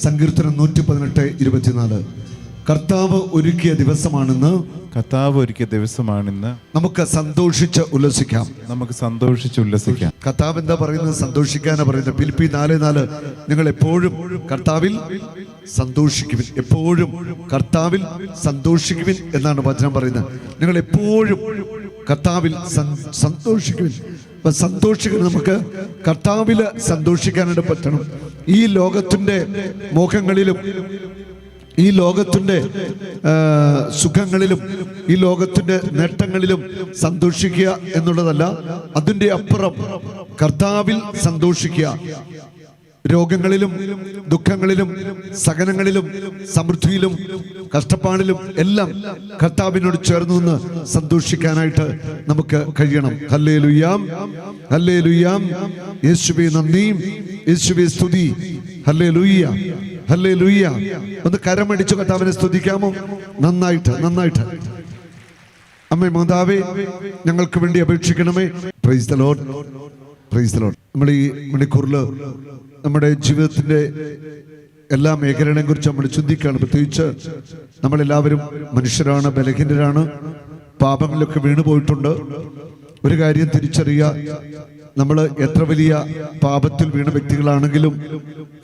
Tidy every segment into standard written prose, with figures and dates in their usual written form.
സങ്കീർത്തനം 118:24. കർത്താവ് ഒരുക്കിയ ദിവസമാണെന്ന് നമുക്ക് സന്തോഷിച്ച് ഉല്ലസിക്കാം. കർത്താവ് എന്താ പറയുന്നത്? സന്തോഷിക്കാനാ പറയുന്നത്. ഫിലിപ്പി 4:4 നിങ്ങൾ എപ്പോഴും കർത്താവിൽ സന്തോഷിക്കുവിൻ, എപ്പോഴും കർത്താവിൽ സന്തോഷിക്കുവിൻ എന്നാണ് വചനം പറയുന്നത്. നിങ്ങൾ എപ്പോഴും കർത്താവിൽ സന്തോഷിക്കുവിൻ. അപ്പൊ സന്തോഷിക്കണം, നമുക്ക് കർത്താവിൽ സന്തോഷിക്കാനായിട്ട് പറ്റണം. ഈ ലോകത്തിന്റെ മോഹങ്ങളിലും ഈ ലോകത്തിന്റെ സുഖങ്ങളിലും ഈ ലോകത്തിന്റെ നേട്ടങ്ങളിലും സന്തോഷിക്കുക എന്നുള്ളതല്ല, അതിൻ്റെ അപ്പുറം കർത്താവിൽ സന്തോഷിക്കുക. രോഗങ്ങളിലും ദുഃഖങ്ങളിലും സഹനങ്ങളിലും സമൃദ്ധിയിലും കഷ്ടപ്പാടിലും എല്ലാം കർത്താവിനോട് ചേർന്ന് നിന്ന് സന്തോഷിക്കാനായിട്ട് നമുക്ക് കഴിയണം. ഹല്ലേലൂയാം, ഹല്ലേലൂയാം. യേശുവേ നന്ദി, യേശുവേ സ്തുതി. Hallelujah, hallelujah. ഒന്ന് കരമടിച്ചു കർത്താവിനെ സ്തുതിക്കാമോ? നന്നായിട്ട്, നന്നായിട്ട്. അമ്മേ മാതാവേ, ഞങ്ങൾക്ക് വേണ്ടി അപേക്ഷിക്കണമേ. Praise the Lord, praise the Lord. നമ്മൾ ഈ മണിക്കൂറിൽ നമ്മുടെ ജീവിതത്തിന്റെ എല്ലാ മേഖലകളെയും കുറിച്ച് നമ്മൾ ചിന്തിക്കുകയാണ്. പ്രത്യേകിച്ച് നമ്മളെല്ലാവരും മനുഷ്യരാണ്, ബലഹീനരാണ്, പാപങ്ങളിലൊക്കെ വീണുപോയിട്ടുണ്ട്. ഒരു കാര്യം തിരിച്ചറിയുക, നമ്മൾ എത്ര വലിയ പാപത്തിൽ വീണ വ്യക്തികളാണെങ്കിലും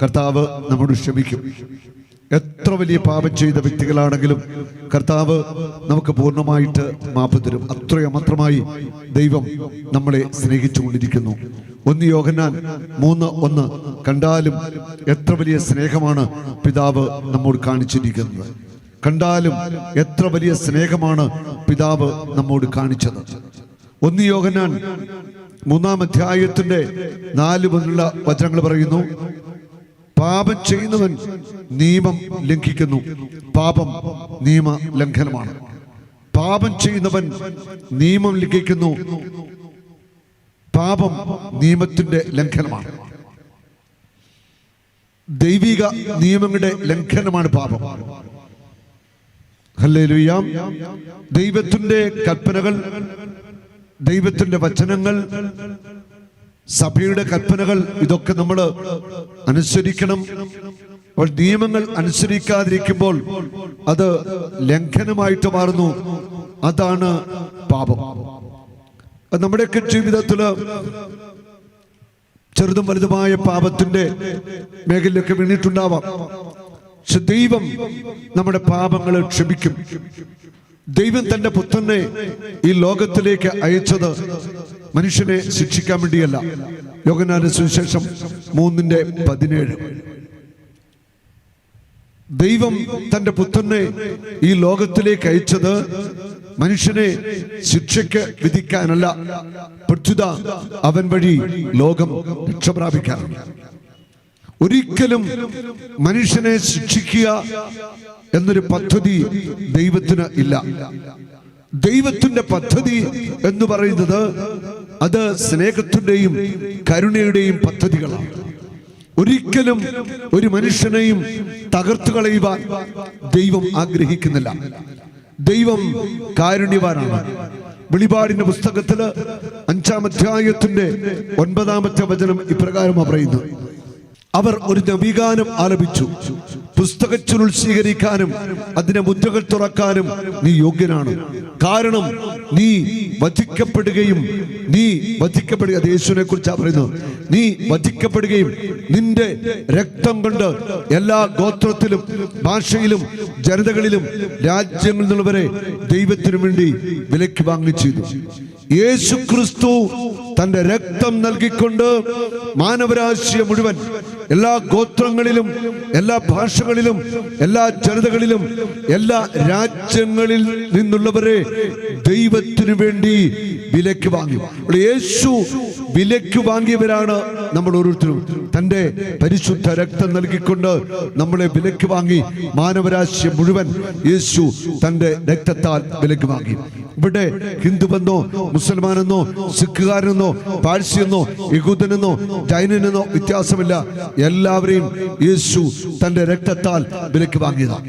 കർത്താവ് നമ്മോട് ക്ഷമിക്കും. എത്ര വലിയ പാപം ചെയ്ത വ്യക്തികളാണെങ്കിലും കർത്താവ് നമുക്ക് പൂർണ്ണമായിട്ട് മാപ്പ് തരും. അത്രമാത്രമായി ദൈവം നമ്മളെ സ്നേഹിച്ചുകൊണ്ടിരിക്കുന്നു. 1 യോഹന്നാൻ 3:1 കണ്ടാലും എത്ര വലിയ സ്നേഹമാണ് പിതാവ് നമ്മോട് കാണിച്ചിരിക്കുന്നത്. കണ്ടാലും എത്ര വലിയ സ്നേഹമാണ് പിതാവ് നമ്മോട് കാണിച്ചത്. 1 യോഹന്നാൻ 3-ാം അധ്യായത്തിന്റെ 4 മുതലുള്ള വചനങ്ങൾ പറയുന്നു, പാപം ചെയ്യുന്നവൻ നിയമം ലംഘിക്കുന്നു. പാപം നിയമ ലംഘനമാണ്. പാപം ചെയ്യുന്നവൻ നിയമം ലംഘിക്കുന്നു. പാപം നിയമത്തിന്റെ ലംഘനമാണ്. ദൈവിക നിയമങ്ങളുടെ ലംഘനമാണ് പാപം. ഹല്ലേലൂയ. ദൈവത്തിന്റെ കൽപ്പനകൾ, ദൈവത്തിന്റെ വചനങ്ങൾ, സഭയുടെ കൽപ്പനകൾ, ഇതൊക്കെ നമ്മൾ അനുസരിക്കണം. അപ്പോൾ നിയമങ്ങൾ അനുസരിക്കാതിരിക്കുമ്പോൾ അത് ലംഘനമായിട്ട് മാറുന്നു. അതാണ് പാപം. നമ്മുടെയൊക്കെ ജീവിതത്തില് ചെറുതും വലുതുമായ പാപത്തിന്റെ മേഖലയിലൊക്കെ വീണിട്ടുണ്ടാവാം. പക്ഷെ ദൈവം നമ്മുടെ പാപങ്ങളെ ക്ഷമിക്കും. ദൈവം തന്റെ പുത്രനെ ഈ ലോകത്തിലേക്ക് അയച്ചത് മനുഷ്യനെ ശിക്ഷിക്കാൻ വേണ്ടിയല്ല. യോഹന്നാന്റെ സുവിശേഷം 3:17. ദൈവം തന്റെ പുത്രനെ ഈ ലോകത്തിലേക്ക് അയച്ചത് മനുഷ്യനെ ശിക്ഷയ്ക്ക് വിധിക്കാനല്ല, പ്രത്യുത അവൻ വഴി ലോകം രക്ഷ പ്രാപിക്കാനാണ്. ഒരിക്കലും മനുഷ്യനെ ശിക്ഷിക്കുക എന്നൊരു പദ്ധതി ദൈവത്തിന് ഇല്ല. ദൈവത്തിന്റെ പദ്ധതി എന്ന് പറയുന്നത് അത് സ്നേഹത്തിന്റെയും കരുണയുടെയും പദ്ധതികളാണ്. ഒരിക്കലും ഒരു മനുഷ്യനെയും തകർത്തു കളയുവാൻ ദൈവം ആഗ്രഹിക്കുന്നില്ല. ദൈവം കാരുണ്യവാനാണ്. വെളിപാടിന്റെ പുസ്തകത്തില് 5-ാം അധ്യായത്തിന്റെ 9-ാമത്തെ വചനം ഇപ്രകാരമാണ് പറയുന്നത്, അവർ ഒരു നവീഗാനം ആലപിച്ചു, പുസ്തകച്ചുരുൾ സ്വീകരിക്കാനും അതിന്റെ മുദ്രകൾ തുറക്കാനും നീ യോഗ്യനാണ്. കാരണം നീ വധിക്കപ്പെടുകയും അത് യേശുവിനെ കുറിച്ചാണ് പറയുന്നത്. നീ വധിക്കപ്പെടുകയും നിന്റെ രക്തം കൊണ്ട് എല്ലാ ഗോത്രത്തിലും ഭാഷയിലും ജനതകളിലും രാജ്യങ്ങളിൽ നിന്നുള്ളവരെ ദൈവത്തിനു വേണ്ടി വിലയ്ക്ക് വാങ്ങിച്ചു. യേശു ക്രിസ്തു തന്റെ രക്തം നൽകിക്കൊണ്ട് മാനവരാശിയെ മുഴുവൻ എല്ലാ ഗോത്രങ്ങളിലും എല്ലാ ഭാഷകളിലും എല്ലാ ജനതകളിലും എല്ലാ രാജ്യങ്ങളിൽ നിന്നുള്ളവരെ ദൈവത്തിനു വേണ്ടി വിലയ്ക്ക് വാങ്ങി. യേശു വിലയ്ക്ക് വാങ്ങിയവരാണ് നമ്മൾ ഓരോരുത്തരും. തന്റെ പരിശുദ്ധ രക്തം നൽകിക്കൊണ്ട് നമ്മളെ വിലയ്ക്ക് വാങ്ങി. മാനവരാശിയെ മുഴുവൻ യേശു തന്റെ രക്തത്താൽ വിലയ്ക്ക് വാങ്ങി. ഇവിടെ ഹിന്ദുവെന്നോ മുസൽമാനെന്നോ സിഖുകാരനെന്നോ പാഴ്സിയെന്നോ യഹൂദനെന്നോ ജൈനനെന്നോ വ്യത്യാസമില്ല. എല്ലാവരെയും യേശു തന്റെ രക്തത്താൽ വിലയ്ക്ക് വാങ്ങിയതാണ്.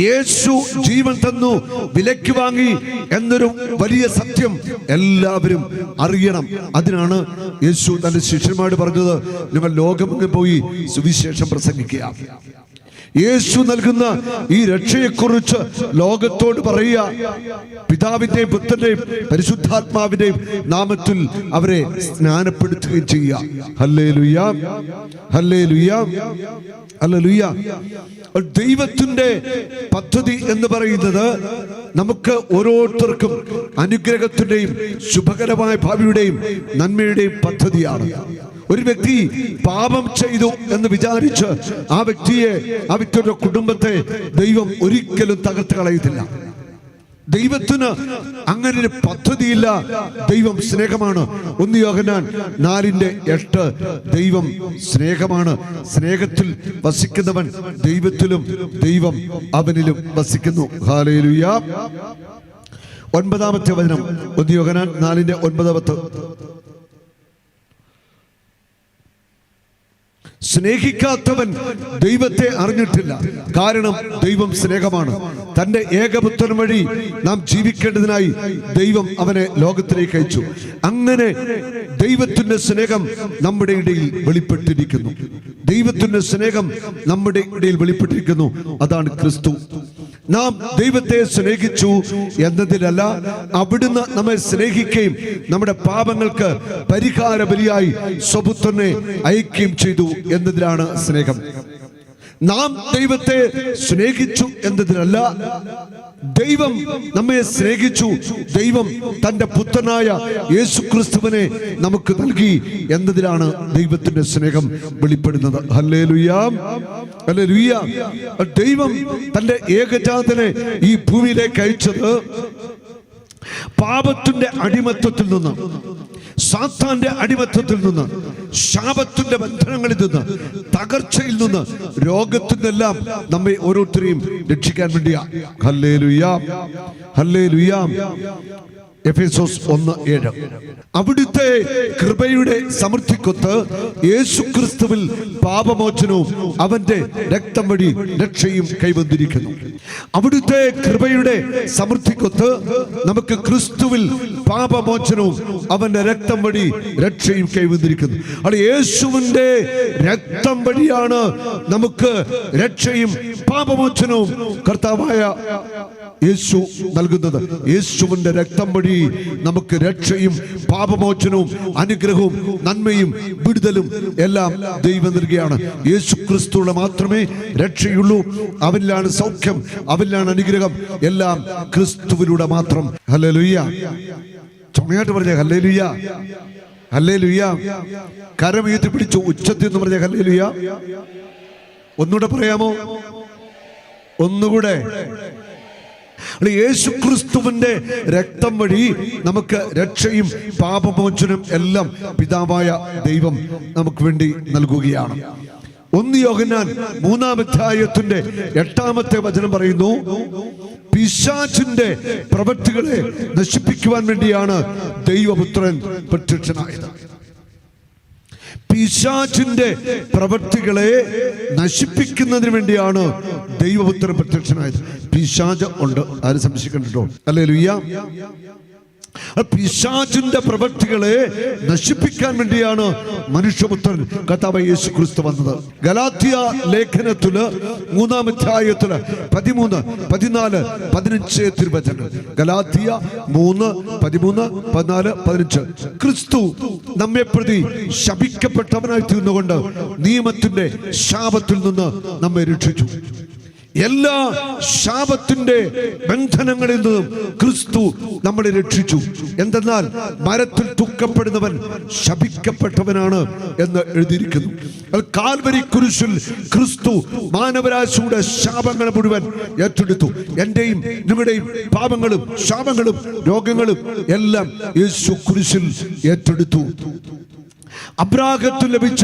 യേശു ജീവൻ തന്നു, വിലയ്ക്ക് വാങ്ങി എന്നൊരു വലിയ സത്യം എല്ലാവരും അറിയണം. അതിനാണ് യേശു തന്റെ ശിഷ്യന്മാരോട് പറഞ്ഞത്, നിങ്ങൾ ലോകമെങ്ങും പോയി സുവിശേഷം പ്രസംഗിക്കുക. യേശു നൽകുന്ന ഈ രക്ഷയെക്കുറിച്ച് ലോകത്തോട് പറയുക. പിതാവിന്റെയും പുത്രന്റെയും പരിശുദ്ധാത്മാവിന്റെയും നാമത്തിൽ അവരെ സ്നാനപ്പെടുത്തുകയും ചെയ്യുക. Hallelujah, hallelujah, hallelujah. ദൈവത്തിന്റെ പദ്ധതി എന്ന് പറയുന്നത് നമുക്ക് ഓരോരുത്തർക്കും അനുഗ്രഹത്തിന്റെയും ശുഭകരമായ ഭാവിയുടെയും നന്മയുടെയും പദ്ധതിയാണ്. ഒരു വ്യക്തി പാപം ചെയ്തു എന്ന് വിചാരിച്ച് ആ വ്യക്തിയുടെ കുടുംബത്തെ ദൈവം ഒരിക്കലും തകർത്ത് കളയത്തില്ല. ദൈവത്തിന് അങ്ങനെ ഒരു പദ്ധതിയില്ല. ദൈവം സ്നേഹമാണ്. 1 യോഹന്നാൻ 4:8 ദൈവം സ്നേഹമാണ്. സ്നേഹത്തിൽ വസിക്കുന്നവൻ ദൈവത്തിലും ദൈവം അവനിലും വസിക്കുന്നു. ഹല്ലേലൂയ. 9-ാമത്തെ വചനം 1 യോഹന്നാൻ 4:9. സ്നേഹിക്കാത്തവൻ ദൈവത്തെ അറിഞ്ഞിട്ടില്ല, കാരണം ദൈവം സ്നേഹമാണ്. തന്റെ ഏകപുത്രൻ വഴി നാം ജീവിക്കേണ്ടതിനായി ദൈവം അവനെ ലോകത്തിലേക്ക് അയച്ചു. അങ്ങനെ ദൈവത്തിന്റെ സ്നേഹം നമ്മുടെ ഇടയിൽ വെളിപ്പെട്ടിരിക്കുന്നു. ദൈവത്തിന്റെ സ്നേഹം നമ്മുടെ ഇടയിൽ വെളിപ്പെട്ടിരിക്കുന്നു. അതാണ് ക്രിസ്തു. നാം ദൈവത്തെ സ്നേഹിച്ചു എന്നതിലല്ല, അവിടുന്ന് നമ്മെ സ്നേഹിക്കുകയും നമ്മുടെ പാപങ്ങൾക്ക് പരിഹാര ബലിയായി സ്വപുത്രനെ അയക്കുകയും ചെയ്തു എന്നതിലാണ് സ്നേഹം. നാം ദൈവത്തെ സ്നേഹിച്ചു എന്നതിനല്ല, ദൈവം നമ്മെ സ്നേഹിച്ചു. ദൈവം തന്റെ പുത്രനായ യേശുക്രിസ്തുവിനെ നമുക്ക് നൽകി എന്നതിലാണ് ദൈവത്തിന്റെ സ്നേഹം വെളിപ്പെടുന്നത്. Hallelujah, hallelujah. ദൈവം തന്റെ ഏകജാതനെ ഈ ഭൂമിയിലേക്ക് അയച്ചത് പാപത്തിന്റെ അടിമത്തത്തിൽ നിന്ന്, സാത്താന്റെ അടിമത്തത്തിൽ നിന്ന്, ശാപത്തിന്റെ ബന്ധനങ്ങളിൽ നിന്ന്, തകർച്ചയിൽ നിന്ന്, രോഗത്തിൽ നിന്നെല്ലാം നമ്മെ ഓരോരുത്തരെയും രക്ഷിക്കാൻ വേണ്ടിയാ. Hallelujah, hallelujah. എഫേസോസ് 1:7. അവിടുത്തെ കൃപയുടെ സമൃദ്ധിക്കൊത്ത് യേശുക്രിസ്തുവിൽ പാപമോചനവും അവന്റെ രക്തം വഴി രക്ഷയും കൈവന്നിരിക്കുന്നു. അവിടുത്തെ കൃപയുടെ സമൃദ്ധിക്കൊത്ത് നമുക്ക് ക്രിസ്തുവിൽ പാപമോചനവും അവന്റെ രക്തം വഴി രക്ഷയും കൈവന്നിരിക്കുന്നു. അത് യേശുവിന്റെ രക്തം വഴിയാണ് നമുക്ക് രക്ഷയും പാപമോചനവും കർത്താവായ യേശു നൽകുന്നത്. യേശുവിന്റെ രക്തം വഴി നമുക്ക് രക്ഷയും പാപമോചനവും അനുഗ്രഹവും നന്മയും വിടുതലും എല്ലാം ദൈവം നൽകുകയാണ്. യേശു ക്രിസ്തുവിൽ മാത്രമേ രക്ഷയുള്ളൂ. അവനിലാണ് സൗഖ്യം, അവനിലാണ് അനുഗ്രഹം. എല്ലാം ക്രിസ്തുവിലൂടെ മാത്രം. ഹല്ലേലൂയ. ചുമയായിട്ട് പറഞ്ഞ ഹല്ലേലൂയ, ഹല്ലേലൂയ. കരമുയർത്തി പിടിച്ചു ഉച്ചത്തിൽ എന്ന് പറഞ്ഞ ഹല്ലേലൂയ. ഒന്നുകൂടെ പറയാമോ? ഒന്നുകൂടെ. യേശുക്രിസ്തുവിന്റെ രക്തം വഴി നമുക്ക് രക്ഷയും പാപമോചനം എല്ലാം പിതാവായ ദൈവം നമുക്ക് വേണ്ടി നൽകുകയാണ്. 1 യോഹന്നാൻ 3-ാമധ്യായത്തിന്റെ 8-ാമത്തെ വചനം പറയുന്നു, പിശാചിന്റെ പ്രവൃത്തികളെ നശിപ്പിക്കുവാൻ വേണ്ടിയാണ് ദൈവപുത്രൻ പ്രത്യക്ഷനായത്. പിശാചിന്റെ പ്രവൃത്തികളെ നശിപ്പിക്കുന്നതിന് വേണ്ടിയാണ് ദൈവപുത്രൻ പ്രത്യക്ഷനായത്. പിശാച് ഉണ്ട്, ആരും സംശയിക്കണ്ടോ? ഹല്ലേലൂയ. പിശാചിന്റെ പ്രവൃത്തികളെ നശിപ്പിക്കാൻ വേണ്ടിയാണ് മനുഷ്യപുത്രൻ കർത്താവായ യേശു ക്രിസ്തു വന്നത്. ഗലാത്യ ലേഖനത്തില് 3-ാമധ്യായത്തില് 13, 14, 15 തിരുവചനങ്ങൾ. ഗലാത്യ 3, 13, 14, 15. ക്രിസ്തു നമ്മെ പ്രതി ശപിക്കപ്പെട്ടവനായി തീർന്നുകൊണ്ട് നിയമത്തിന്റെ ശാപത്തിൽ നിന്ന് നമ്മെ രക്ഷിച്ചു. എല്ലാ ശാപത്തിന്റെ ബന്ധനങ്ങളിൽ നിന്നും ക്രിസ്തു നമ്മളെ രക്ഷിച്ചു. എന്തെന്നാൽ മരത്തിൽ തൂക്കപ്പെടുന്നവൻ ശപിക്കപ്പെട്ടവനാണ് എന്ന് എഴുതിയിരിക്കുന്നു. കാൽവരി കുരിശിൽ ക്രിസ്തു മാനവരാശിയുടെ ശാപങ്ങൾ മുഴുവൻ ഏറ്റെടുത്തു. എന്റെയും നിങ്ങളുടെയും പാപങ്ങളും ശാപങ്ങളും രോഗങ്ങളും എല്ലാം യേശു കുരിശിൽ ഏറ്റെടുത്തു. അബ്രാഹത്തിന് ലഭിച്ച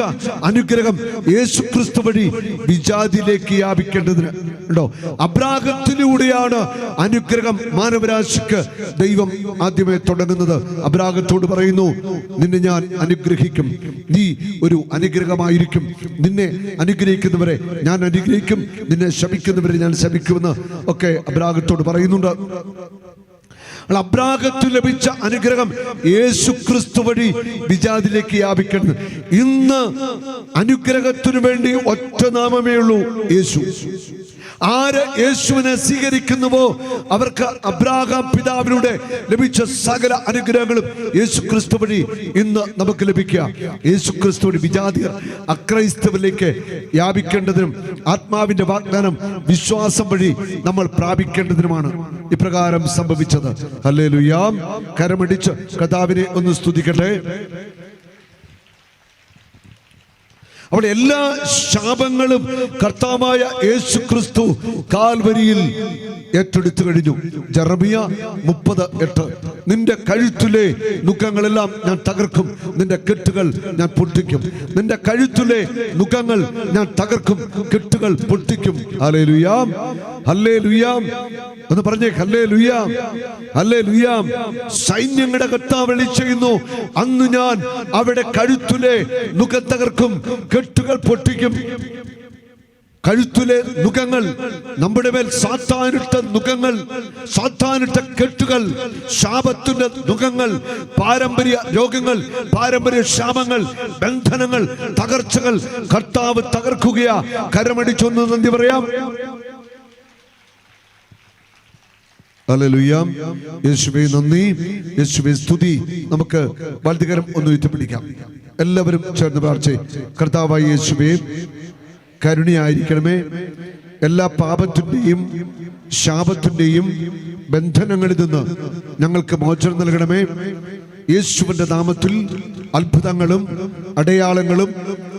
അനുഗ്രഹം യേശുക്രിസ്തു വഴി വിജാതിയിലേക്ക് വ്യാപിക്കേണ്ടതിന് ഉണ്ടോ. അബ്രാഹത്തിലൂടെയാണ് അനുഗ്രഹം മാനവരാശിക്ക് ദൈവം ആദ്യമേ തുടങ്ങുന്നത്. അബ്രാഹത്തോട് പറയുന്നു, നിന്നെ ഞാൻ അനുഗ്രഹിക്കും, നീ ഒരു അനുഗ്രഹമായിരിക്കും, നിന്നെ അനുഗ്രഹിക്കുന്നവരെ ഞാൻ അനുഗ്രഹിക്കും, നിന്നെ ശപിക്കുന്നവരെ ഞാൻ ശപിക്കുമെന്ന് ഒക്കെ അബ്രാഹത്തോട് പറയുന്നുണ്ട്. അബ്രാഹത്തിന് ലഭിച്ച അനുഗ്രഹം യേശുക്രിസ്തു വഴി വിജാതിയിലേക്ക് വ്യാപിക്കണം. ഇന്ന് അനുഗ്രഹത്തിനു വേണ്ടി ഒറ്റ നാമമേ ഉള്ളൂ, യേശു. ആര് യേശുവിനെ സ്വീകരിക്കുന്നുവോ അവർക്ക് അബ്രാഹാം പിതാവിലൂടെ ലഭിച്ച സകല അനുഗ്രഹങ്ങളും യേശുക്രിസ്തു വഴി ഇന്ന് നമുക്ക് ലഭിക്കുക. യേശുക്രിസ്തു വഴി വിജാതിയർ അക്രൈസ്തവരിലേക്ക് വ്യാപിക്കേണ്ടതിനും ആത്മാവിന്റെ വാഗ്ദാനം വിശ്വാസം വഴി നമ്മൾ പ്രാപിക്കേണ്ടതിനുമാണ് ഇപ്രകാരം സംഭവിച്ചത്. ഹല്ലേലൂയ. കരമടിച്ച് കർത്താവിനെ ഒന്ന് സ്തുതിക്കട്ടെ. അവിടെ എല്ലാ ശാപങ്ങളും കർത്താവായ യേശുക്രിസ്തു കാൽവരിയിൽ ഏറ്റെടുത്തു കഴിഞ്ഞു. ജെറമിയ 30:8. നിന്റെ കഴുത്തിലെ നുഖങ്ങളെല്ലാം ഞാൻ തകർക്കും, നിന്റെ കെട്ടുകൾ ഞാൻ പൊട്ടിക്കും. നിന്റെ കഴുത്തിലെ നുഖങ്ങൾ ഞാൻ തകർക്കും, കെട്ടുകൾ പൊട്ടിക്കും. ഹല്ലേലൂയ, ഹല്ലേലൂയ എന്ന് പറഞ്ഞേ. Hallelujah, hallelujah. സൈന്യങ്ങളുടെ കർത്താവ് വിളിച്ചെയ്യുന്നു, അന്ന് ഞാൻ അവിടെ കഴുത്തിലെ നുഖം തകർക്കും, കെട്ടുകൾ പൊട്ടിക്കും. കഴുത്തിലെ നുഖങ്ങൾ, നമ്മുടെ മേൽ സാത്താനിട്ട നുഖങ്ങൾ, സാത്താനിട്ട കെട്ടുകൾ, ശാപത്തിന്റെ നുഖങ്ങൾ, പാരമ്പര്യ രോഗങ്ങൾ, പാരമ്പര്യ ശാപങ്ങൾ, ബന്ധനങ്ങൾ, തകർച്ചകൾ കർത്താവ് തകർക്കുകയാ. കരമടിച്ചൊന്ന് നന്ദി പറയാം. ഹല്ലേലൂയ. യേശുവേ നന്ദി, യേശുവേ സ്തുതി. നമുക്ക് വലതുകരം ഒന്ന് ഉയർത്തിപ്പിടിക്കാം. എല്ലാവരും ചേർന്ന് പ്രാർത്ഥിച്ച്, കർത്താവായ യേശുവേ കരുണയായിരിക്കണമേ. എല്ലാ പാപത്തിന്റെയും ശാപത്തിന്റെയും ബന്ധനങ്ങളിൽ നിന്ന് ഞങ്ങൾക്ക് മോചനം നൽകണമേ. യേശുവിന്റെ നാമത്തിൽ അത്ഭുതങ്ങളും അടയാളങ്ങളും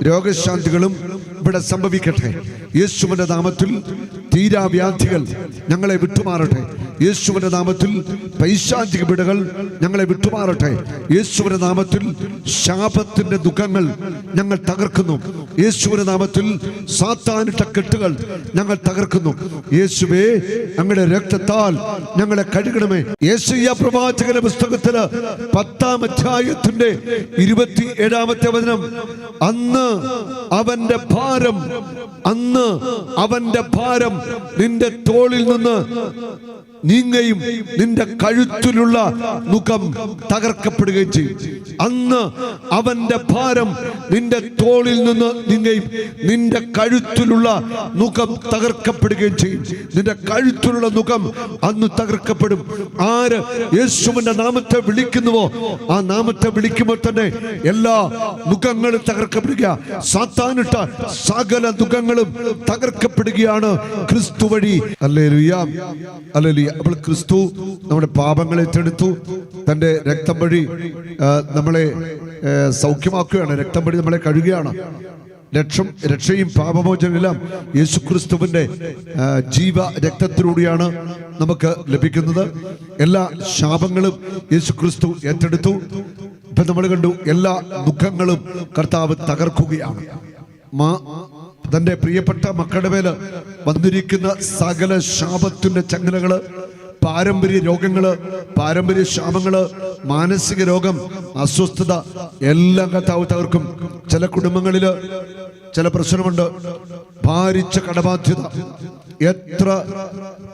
രോഗശാന്തികളും ഇവിടെ സംഭവിക്കട്ടെ. യേശുവിന്റെ നാമത്തിൽ തീരാവ്യാധികൾ ഞങ്ങളെ വിട്ടുമാറട്ടെ. യേശുവിന്റെ നാമത്തിൽ പൈശാചിക പിടകൾ ഞങ്ങളെ വിട്ടുമാറട്ടെ. യേശുവിന്റെ നാമത്തിൽ ശാപത്തിന്റെ ദുഃഖങ്ങൾ ഞങ്ങൾ തകർക്കുന്നു. യേശുവിന്റെ നാമത്തിൽ സാത്താനിട്ട കെട്ടുകൾ ഞങ്ങൾ തകർക്കുന്നു. യേശുവേ, അങ്ങയുടെ രക്തത്താൽ ഞങ്ങളെ കഴുകണമേ. യെശയ്യാ പ്രവാചകന്റെ പുസ്തകത്തില് 10-ാം അധ്യായത്തിന്റെ 27-ാമത്തെ വചനം, അന്ന് അവന്റെ ഭാരം നിന്റെ തോളിൽ നിന്ന് നീങ്ങുകയും നിന്റെ കഴുത്തിലുള്ള നുഖം തകർക്കപ്പെടുകയും ചെയ്യും. അന്ന് അവന്റെ ഭാരം നിന്റെ തോളിൽ നിന്ന് നീങ്ങുകയും നിന്റെ കഴുത്തിലുള്ള നുഖം തകർക്കപ്പെടുകയും ചെയ്യും. നിന്റെ കഴുത്തിലുള്ള നുഖം അന്ന് തകർക്കപ്പെടും. ആര് യേശുവിന്റെ നാമത്തെ വിളിക്കുന്നുവോ ആ നാമത്തെ വിളിക്കുമ്പോൾ തന്നെ എല്ലാ നുഖങ്ങളും തകർക്കപ്പെടുക. സാത്താനിട്ട സകല നുഖങ്ങളും തകർക്കപ്പെടുകയാണ് ക്രിസ്തു വഴി. Hallelujah, hallelujah. അപ്പോൾ ക്രിസ്തു നമ്മുടെ പാപങ്ങളെ ഏറ്റെടുത്തു, തന്റെ രക്തം വഴി നമ്മളെ സൗഖ്യമാക്കുകയാണ്. രക്തം വഴി നമ്മളെ കഴുകുകയാണ്. രക്ഷയും പാപമോചനമെല്ലാം യേശുക്രിസ്തുവിന്റെ ജീവ രക്തത്തിലൂടെയാണ് നമുക്ക് ലഭിക്കുന്നത്. എല്ലാ ശാപങ്ങളും യേശുക്രിസ്തു ഏറ്റെടുത്തു. ഇപ്പൊ നമ്മൾ കണ്ടു, എല്ലാ ദുഃഖങ്ങളും കർത്താവ് തകർക്കുകയാണ്. തന്റെ പ്രിയപ്പെട്ട മക്കളുടെ മേല് വന്നിരിക്കുന്ന സകല ശാപത്തിന്റെ ചങ്ങലകള്, പാരമ്പര്യ രോഗങ്ങള്, പാരമ്പര്യ ശാപങ്ങള്, മാനസിക രോഗം, അസ്വസ്ഥത എല്ലാം കർത്താവ് തകർക്കും. ചില കുടുംബങ്ങളില് ചില പ്രശ്നമുണ്ട്, ഭാരിച്ച കടബാധ്യത. എത്ര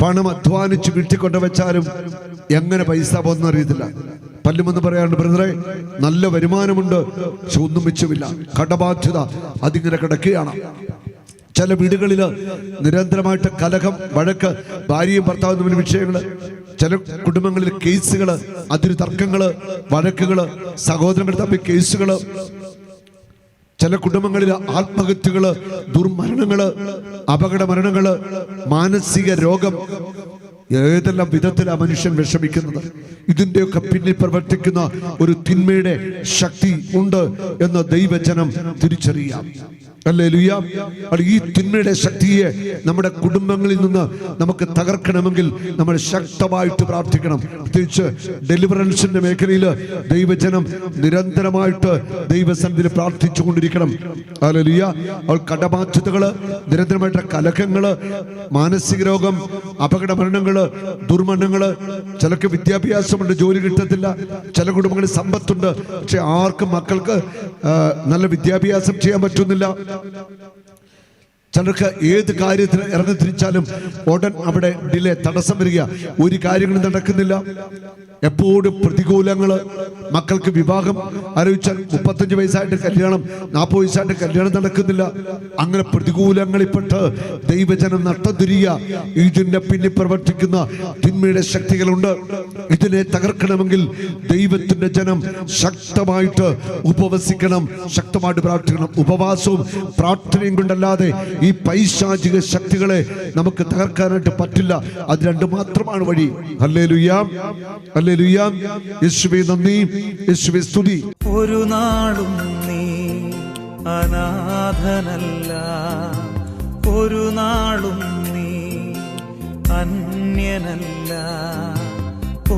പണം അധ്വാനിച്ച് വീട്ടിൽ കൊണ്ടുവച്ചാലും എങ്ങനെ പൈസ പോകുന്ന അറിയത്തില്ല. പല്ലുമെന്ന് പറയാണ്ട്, ബ്രദറെ നല്ല വരുമാനമുണ്ട്, പക്ഷെ ഒന്നും വെച്ചുമില്ല, കടബാധ്യത അതിങ്ങനെ കിടക്കുകയാണ്. ചില വീടുകളിൽ നിരന്തരമായിട്ട് കലഹം, വഴക്ക്, ഭാര്യയും ഭർത്താവും തമ്മിൽ വിഷയങ്ങള്. ചില കുടുംബങ്ങളിൽ കേസുകള്, അതിര് തർക്കങ്ങള്, വഴക്കുകള്, സഹോദരങ്ങൾ തമ്മിൽ കേസുകള്. ചില കുടുംബങ്ങളിൽ ആത്മഹത്യകള്, ദുർമരണങ്ങള്, അപകട മരണങ്ങള്, മാനസിക രോഗം. ഏതെല്ലാം വിധത്തിലാ മനുഷ്യൻ വിഷമിക്കുന്നത്. ഇതിന്റെയൊക്കെ പിന്നിൽ പ്രവർത്തിക്കുന്ന ഒരു തിന്മയുടെ ശക്തി ഉണ്ട് എന്ന് ദൈവജനം തിരിച്ചറിയാം. ഹല്ലേലൂയ. ഈ തിന്മയുടെ ശക്തിയെ നമ്മുടെ കുടുംബങ്ങളിൽ നിന്ന് നമുക്ക് തകർക്കണമെങ്കിൽ നമ്മൾ ശക്തമായിട്ട് പ്രാർത്ഥിക്കണം. പ്രത്യേകിച്ച് ഡെലിവറൻസിന്റെ മേഖലയിൽ ദൈവജനം നിരന്തരമായിട്ട് ദൈവസന്നിധിയിൽ പ്രാർത്ഥിച്ചു കൊണ്ടിരിക്കണം. ഹല്ലേലൂയ. കടബാധ്യതകള്, നിരന്തരമായിട്ട് കലഹങ്ങള്, മാനസിക രോഗം, അപകട മരണങ്ങള്, ദുർമരണങ്ങള്, ചിലർക്ക് വിദ്യാഭ്യാസമുണ്ട്, ജോലി കിട്ടത്തില്ല, ചില കുടുംബങ്ങളിൽ സമ്പത്തുണ്ട്, പക്ഷെ ആർക്കും മക്കൾക്ക് നല്ല വിദ്യാഭ്യാസം ചെയ്യാൻ പറ്റുന്നില്ല. ചിലർക്ക് ഏത് കാര്യത്തിന് ഇറങ്ങി തിരിച്ചാലും ഉടൻ അവിടെ ഡിലേ, തടസ്സം വരിക, ഒരു കാര്യങ്ങളും നടക്കുന്നില്ല. എപ്പോഴും പ്രതികൂലങ്ങള്. മക്കൾക്ക് വിവാഹം ആലോചിച്ചാൽ 35 വയസ്സായിട്ട് കല്യാണം, 40 വയസ്സായിട്ട് കല്യാണം നടക്കുന്നില്ല. അങ്ങനെ പ്രതികൂലങ്ങളിൽപ്പെട്ട് ദൈവജനം നട്ടം തിരിയുക. ഇതിന്റെ പിന്നിൽ പ്രവർത്തിക്കുന്ന തിന്മയുടെ ശക്തികളുണ്ട്. ഇതിനെ തകർക്കണമെങ്കിൽ ദൈവത്തിന്റെ ജനം ശക്തമായിട്ട് ഉപവസിക്കണം, ശക്തമായിട്ട് പ്രാർത്ഥിക്കണം. ഉപവാസവും പ്രാർത്ഥനയും കൊണ്ടല്ലാതെ ഈ പൈശാചിക ശക്തികളെ നമുക്ക് തകർക്കാനായിട്ട് പറ്റില്ല. അത് രണ്ട് മാത്രമാണ് വഴി. Hallelujah, hallelujah. യേശുവേ നന്ദി, യേശുവേ സ്തുതി. ഒരു നാളും നീ അനാഥനല്ല, ഒരു നാളും നീ അന്യനല്ല,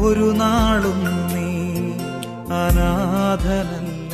ഒരു നാളും നീ അനാഥനല്ല.